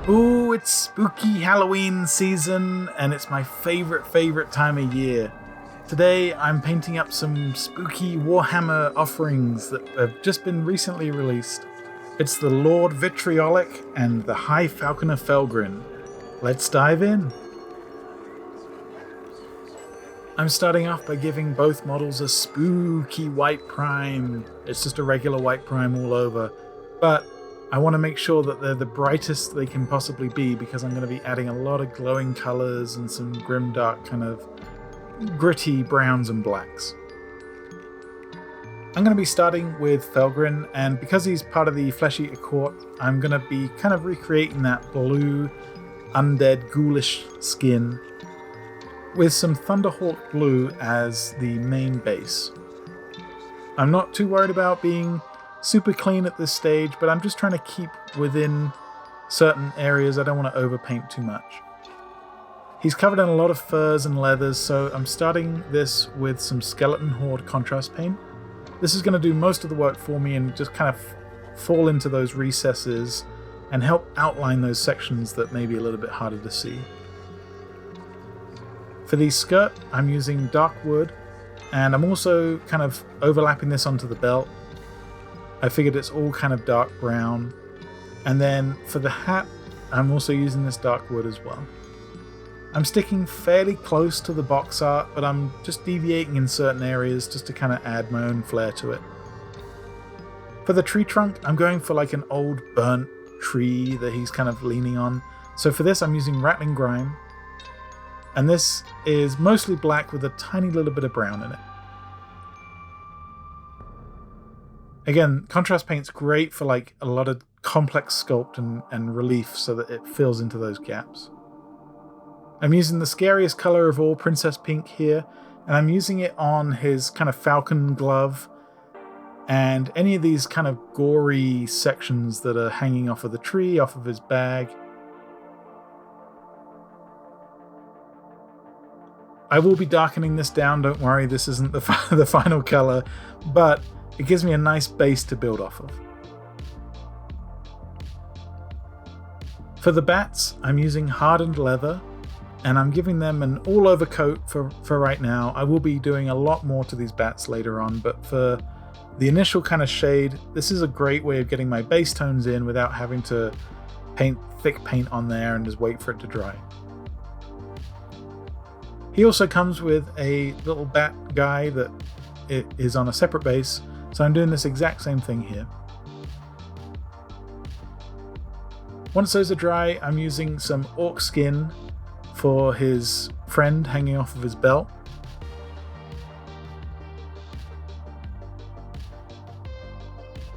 Ooh, it's spooky Halloween season, and it's my favorite time of year. Today, I'm painting up some spooky Warhammer offerings that have just been recently released. It's the Lord Vitriolic and the High Falconer Felgryn. Let's dive in. I'm starting off by giving both models a spooky white prime. It's just a regular white prime all over, but I want to make sure that they're the brightest they can possibly be because I'm going to be adding a lot of glowing colors and some grimdark kind of gritty browns and blacks. I'm going to be starting with Felgryn, and because he's part of the Flesh Eater Court, I'm going to be kind of recreating that blue, undead, ghoulish skin with some Thunderhawk blue as the main base. I'm not too worried about being super clean at this stage, but I'm just trying to keep within certain areas. I don't want to overpaint too much. He's covered in a lot of furs and leathers, so I'm starting this with some Skeleton Horde contrast paint. This is going to do most of the work for me and just kind of fall into those recesses and help outline those sections that may be a little bit harder to see. For the skirt, I'm using dark wood, and I'm also kind of overlapping this onto the belt. I figured it's all kind of dark brown. And then for the hat, I'm also using this dark wood as well. I'm sticking fairly close to the box art, but I'm just deviating in certain areas just to kind of add my own flair to it. For the tree trunk, I'm going for like an old burnt tree that he's kind of leaning on. So for this, I'm using Ratling Grime. And this is mostly black with a tiny little bit of brown in it. Again, contrast paint's great for like a lot of complex sculpt and relief so that it fills into those gaps. I'm using the scariest color of all, Princess Pink here, and I'm using it on his kind of falcon glove and any of these kind of gory sections that are hanging off of the tree, off of his bag. I will be darkening this down, don't worry, this isn't the final color, but it gives me a nice base to build off of. For the bats, I'm using hardened leather, and I'm giving them an all-over coat for right now. I will be doing a lot more to these bats later on, but for the initial kind of shade, this is a great way of getting my base tones in without having to paint thick paint on there and just wait for it to dry. He also comes with a little bat guy that it is on a separate base, so I'm doing this exact same thing here. Once those are dry, I'm using some orc skin for his friend hanging off of his belt.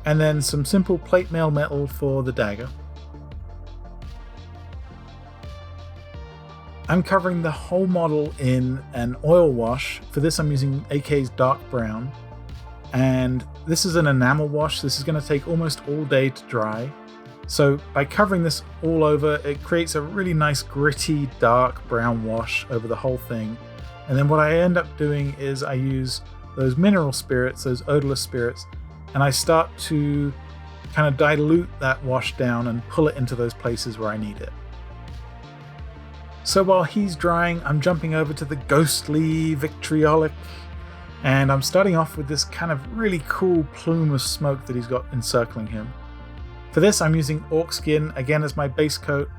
And then some simple plate mail metal for the dagger. I'm covering the whole model in an oil wash. For this I'm using AK's dark brown. And this is an enamel wash. This is going to take almost all day to dry. So by covering this all over, it creates a really nice gritty dark brown wash over the whole thing. And then what I end up doing is I use those mineral spirits, those odorless spirits, and I start to kind of dilute that wash down and pull it into those places where I need it. So while he's drying, I'm jumping over to the ghostly Vitriolic, and I'm starting off with this kind of really cool plume of smoke that he's got encircling him. For this, I'm using orc skin again as my base coat.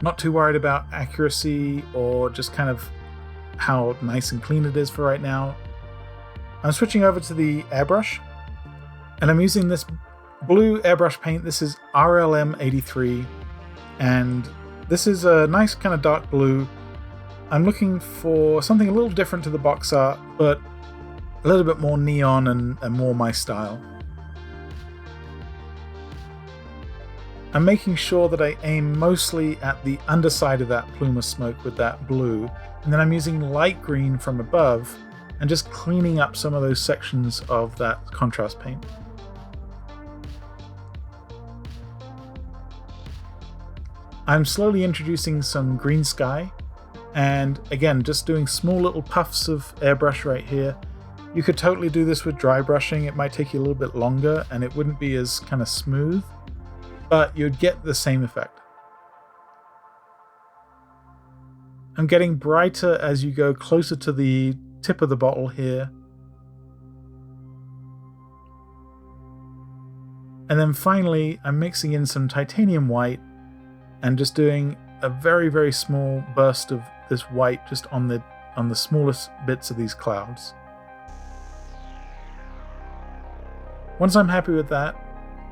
Not too worried about accuracy or just kind of how nice and clean it is for right now. I'm switching over to the airbrush, and I'm using this blue airbrush paint. This is RLM83, and this is a nice kind of dark blue. I'm looking for something a little different to the box art, but a little bit more neon and more my style. I'm making sure that I aim mostly at the underside of that plume of smoke with that blue, and then I'm using light green from above and just cleaning up some of those sections of that contrast paint. I'm slowly introducing some green sky, and again just doing small little puffs of airbrush right here, You could totally do this with dry brushing. It might take you a little bit longer and it wouldn't be as kind of smooth, but you'd get the same effect. I'm getting brighter as you go closer to the tip of the bottle here. And then finally, I'm mixing in some titanium white and just doing a very, very small burst of this white just on the smallest bits of these clouds. Once I'm happy with that,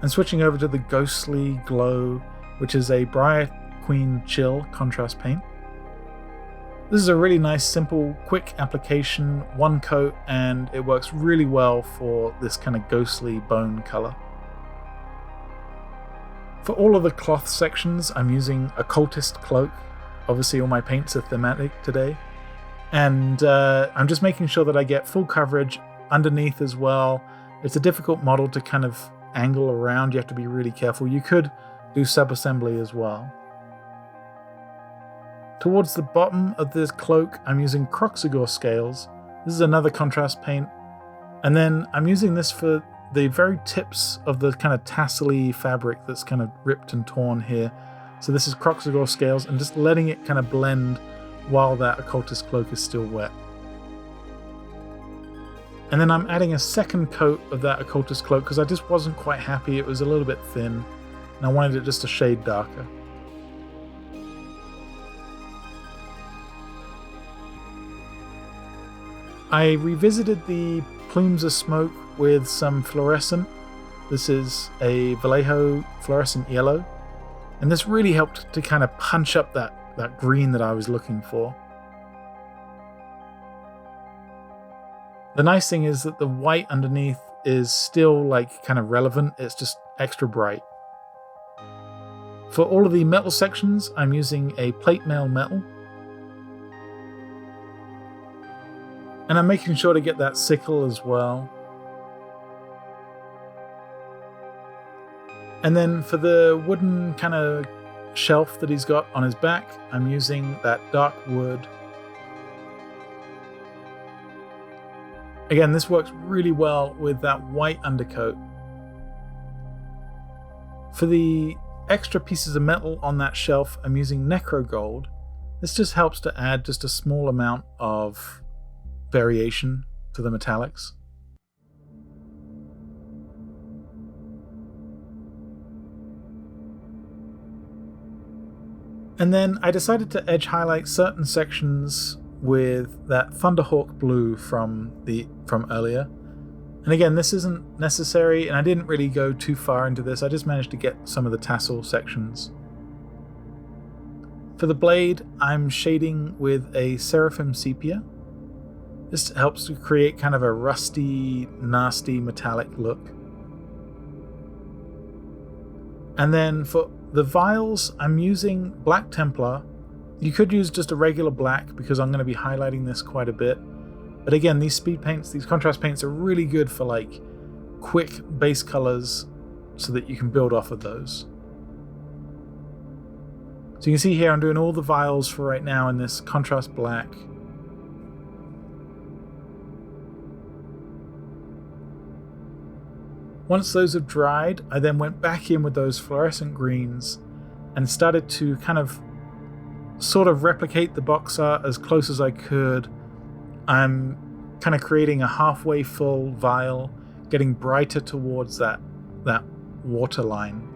I'm switching over to the Ghostly Glow, which is a Briar Queen Chill contrast paint. This is a really nice, simple, quick application, one coat, and it works really well for this kind of ghostly bone color. For all of the cloth sections, I'm using Occultist Cloak. Obviously all my paints are thematic today. And I'm just making sure that I get full coverage underneath as well. It's a difficult model to kind of angle around. You have to be really careful. You could do sub-assembly as well. Towards the bottom of this cloak, I'm using Kroxigor scales. This is another contrast paint. And then I'm using this for the very tips of the kind of tassel-y fabric that's kind of ripped and torn here. So this is Kroxigor scales and just letting it kind of blend while that occultist cloak is still wet. And then I'm adding a second coat of that occultist cloak because I just wasn't quite happy. It was a little bit thin and I wanted it just a shade darker. I revisited the plumes of smoke with some fluorescent. This is a Vallejo fluorescent yellow. And this really helped to kind of punch up that green that I was looking for. The nice thing is that the white underneath is still like kind of relevant. It's just extra bright. For all of the metal sections, I'm using a plate mail metal. And I'm making sure to get that sickle as well. And then for the wooden kind of shelf that he's got on his back, I'm using that dark wood. Again, this works really well with that white undercoat. For the extra pieces of metal on that shelf, I'm using Necro Gold. This just helps to add just a small amount of variation to the metallics. And then I decided to edge highlight certain sections with that Thunderhawk blue from earlier. And again, this isn't necessary, and I didn't really go too far into this. I just managed to get some of the tassel sections. For the blade, I'm shading with a Seraphim Sepia. This helps to create kind of a rusty, nasty, metallic look. And then for the vials, I'm using Black Templar. You could use just a regular black because I'm going to be highlighting this quite a bit. But again, these speed paints, these contrast paints are really good for like quick base colors so that you can build off of those. So you can see here I'm doing all the vials for right now in this contrast black. Once those have dried, I then went back in with those fluorescent greens and started to kind of sort of replicate the box art as close as I could. I'm kind of creating a halfway full vial, getting brighter towards that water line.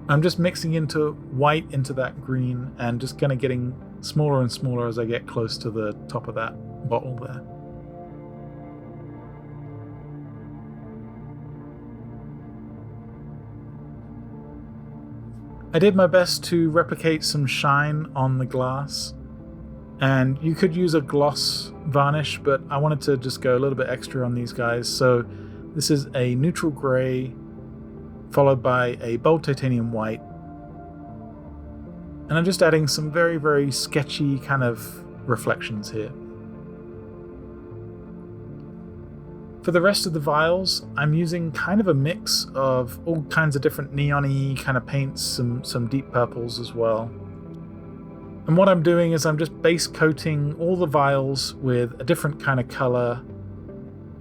I'm just mixing into white into that green and just kind of getting smaller and smaller as I get close to the top of that bottle there. I did my best to replicate some shine on the glass, and you could use a gloss varnish, but I wanted to just go a little bit extra on these guys. So this is a neutral grey followed by a bold titanium white, and I'm just adding some very, very sketchy kind of reflections here. For the rest of the vials, I'm using kind of a mix of all kinds of different neon-y kind of paints, some deep purples as well. And what I'm doing is I'm just base coating all the vials with a different kind of color.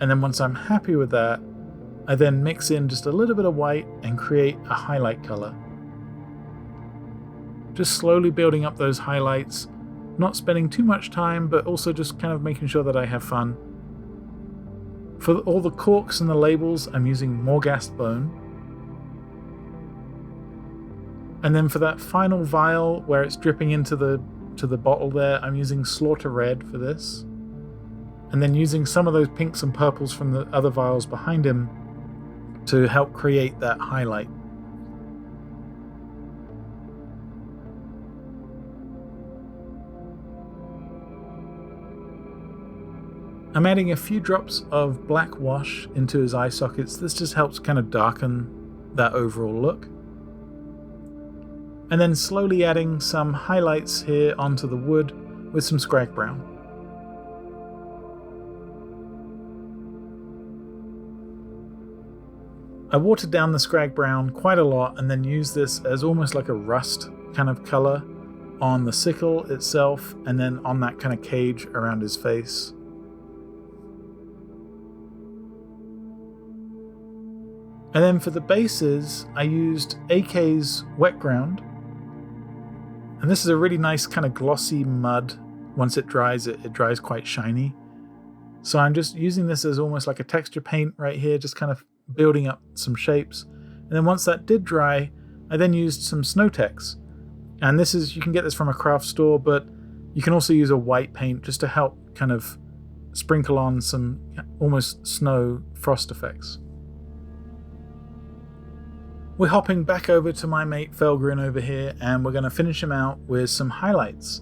And then once I'm happy with that, I then mix in just a little bit of white and create a highlight color. Just slowly building up those highlights, not spending too much time, but also just kind of making sure that I have fun. For all the corks and the labels, I'm using Morghast bone. And then for that final vial where it's dripping into the bottle there, I'm using Slaughter Red for this. And then using some of those pinks and purples from the other vials behind him to help create that highlight. I'm adding a few drops of black wash into his eye sockets. This just helps kind of darken that overall look. And then slowly adding some highlights here onto the wood with some Skrag brown. I watered down the Skrag brown quite a lot and then used this as almost like a rust kind of color on the sickle itself and then on that kind of cage around his face. And then for the bases, I used AK's Wet Ground. And this is a really nice kind of glossy mud. Once it dries, it dries quite shiny. So I'm just using this as almost like a texture paint right here, just kind of building up some shapes. And then once that did dry, I then used some Snowtex. And this is, you can get this from a craft store, but you can also use a white paint just to help kind of sprinkle on some almost snow frost effects. We're hopping back over to my mate Felgryn over here, and we're going to finish him out with some highlights.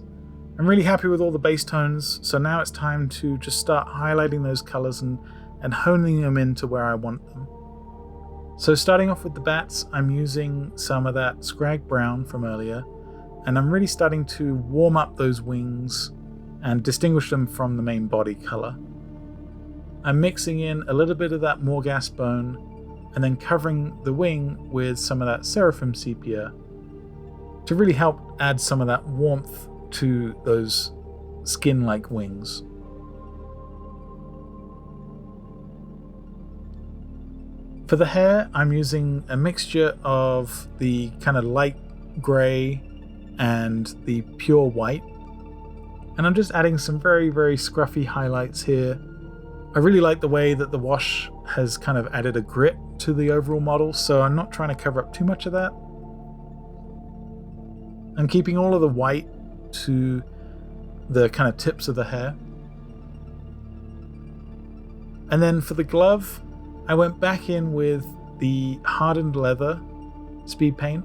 I'm really happy with all the base tones, so now it's time to just start highlighting those colors and honing them into where I want them. So starting off with the bats, I'm using some of that Skrag brown from earlier, and I'm really starting to warm up those wings and distinguish them from the main body color. I'm mixing in a little bit of that Morghast bone, and then covering the wing with some of that Seraphim Sepia to really help add some of that warmth to those skin-like wings. For the hair, I'm using a mixture of the kind of light grey and the pure white, and I'm just adding some very, very scruffy highlights here. I really like the way that the wash has kind of added a grit to the overall model, so I'm not trying to cover up too much of that. I'm keeping all of the white to the kind of tips of the hair. And then for the glove, I went back in with the hardened leather speed paint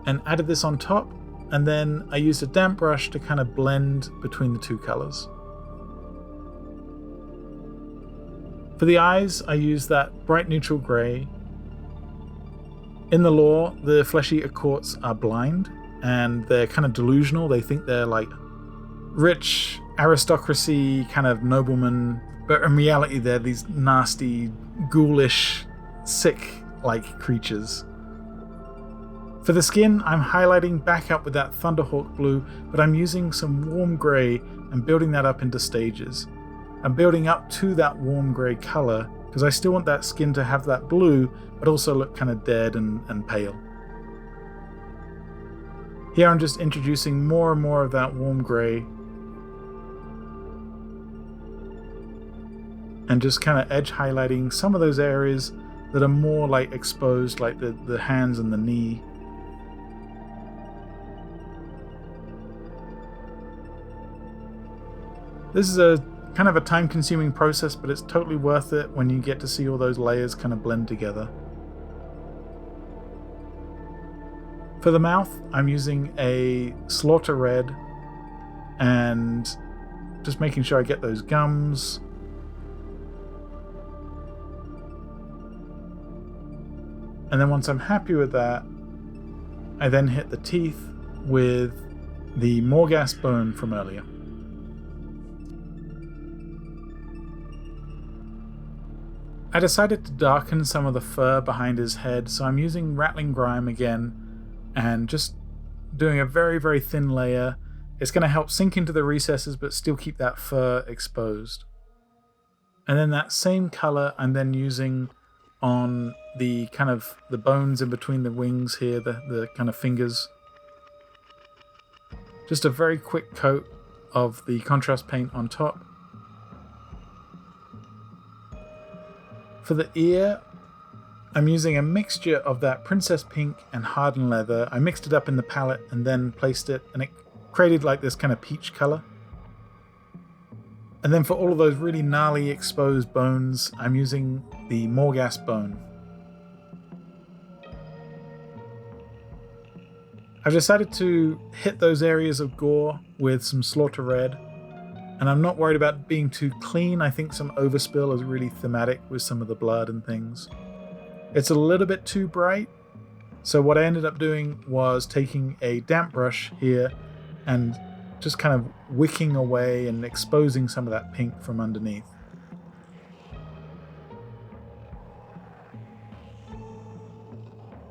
and added this on top, and then I used a damp brush to kind of blend between the two colors. For the eyes, I used that bright neutral grey. In the lore, the flesh-eater courts are blind, and they're kind of delusional. They think they're like rich aristocracy kind of noblemen, but in reality they're these nasty, ghoulish, sick-like creatures. For the skin, I'm highlighting back up with that Thunderhawk blue, but I'm using some warm grey and building that up into stages. I'm building up to that warm grey colour because I still want that skin to have that blue but also look kind of dead and pale. Here I'm just introducing more and more of that warm grey and just kind of edge highlighting some of those areas that are more like exposed, like the hands and the knee. This is a kind of a time-consuming process, but it's totally worth it when you get to see all those layers kind of blend together. For the mouth, I'm using a Slaughter Red and just making sure I get those gums. And then once I'm happy with that, I then hit the teeth with the Morghast bone from earlier. I decided to darken some of the fur behind his head, so I'm using Ratling Grime again and just doing a very, very thin layer. It's going to help sink into the recesses but still keep that fur exposed. And then that same color I'm then using on the kind of the bones in between the wings here, the kind of fingers. Just a very quick coat of the contrast paint on top. For the ear, I'm using a mixture of that Princess Pink and Hardened Leather. I mixed it up in the palette and then placed it, and it created like this kind of peach color. And then for all of those really gnarly exposed bones, I'm using the Morghast bone. I've decided to hit those areas of gore with some Slaughter Red, and I'm not worried about being too clean. I think some overspill is really thematic with some of the blood and things. It's a little bit too bright, so what I ended up doing was taking a damp brush here and just kind of wicking away and exposing some of that pink from underneath.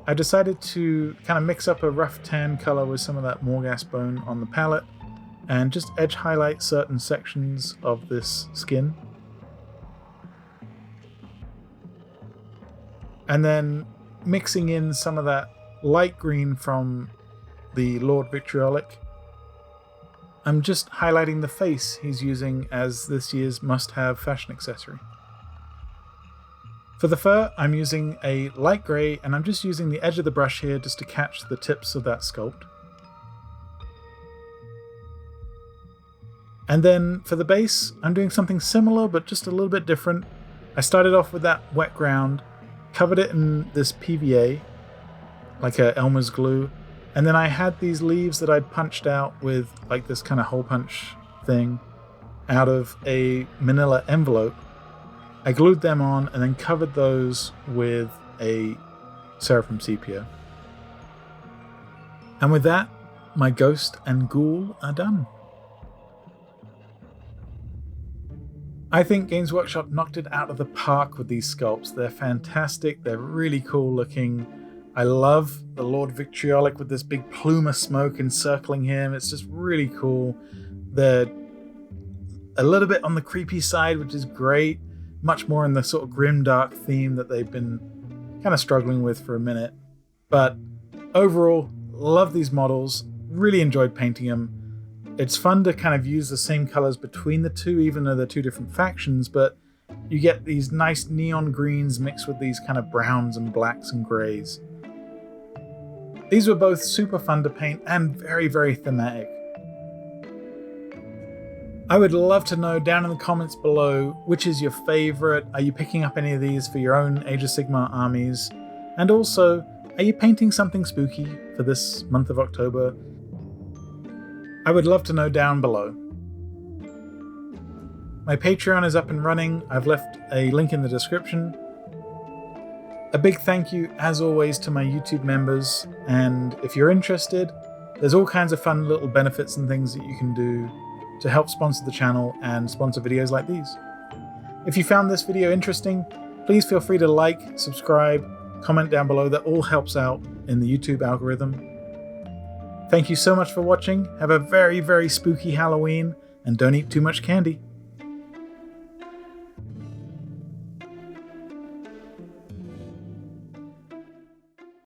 I decided to kind of mix up a rough tan color with some of that Morghast bone on the palette and just edge highlight certain sections of this skin. And then mixing in some of that light green from the Lord Vitriolic. I'm just highlighting the face he's using as this year's must-have fashion accessory. For the fur, I'm using a light grey, and I'm just using the edge of the brush here just to catch the tips of that sculpt. And then for the base, I'm doing something similar, but just a little bit different. I started off with that wet ground, covered it in this PVA, like a Elmer's glue, and then I had these leaves that I'd punched out with like this kind of hole punch thing out of a manila envelope. I glued them on and then covered those with a Seraphim sepia. And with that, my ghost and ghoul are done. I think Games Workshop knocked it out of the park with these sculpts. They're fantastic, they're really cool looking. I love the Lord Vitriolic with this big plume of smoke encircling him. It's just really cool. They're a little bit on the creepy side, which is great. Much more in the sort of grim dark theme that they've been kind of struggling with for a minute. But overall, love these models. Really enjoyed painting them. It's fun to kind of use the same colors between the two, even though they're two different factions, but you get these nice neon greens mixed with these kind of browns and blacks and grays. These were both super fun to paint and very, very thematic. I would love to know down in the comments below which is your favorite. Are you picking up any of these for your own Age of Sigmar armies? And also, are you painting something spooky for this month of October? I would love to know down below. My Patreon is up and running. I've left a link in the description. A big thank you, as always, to my YouTube members, and if you're interested, there's all kinds of fun little benefits and things that you can do to help sponsor the channel and sponsor videos like these. If you found this video interesting, please feel free to like, subscribe, comment down below. That all helps out in the YouTube algorithm. Thank you so much for watching. Have a very, very spooky Halloween, and don't eat too much candy.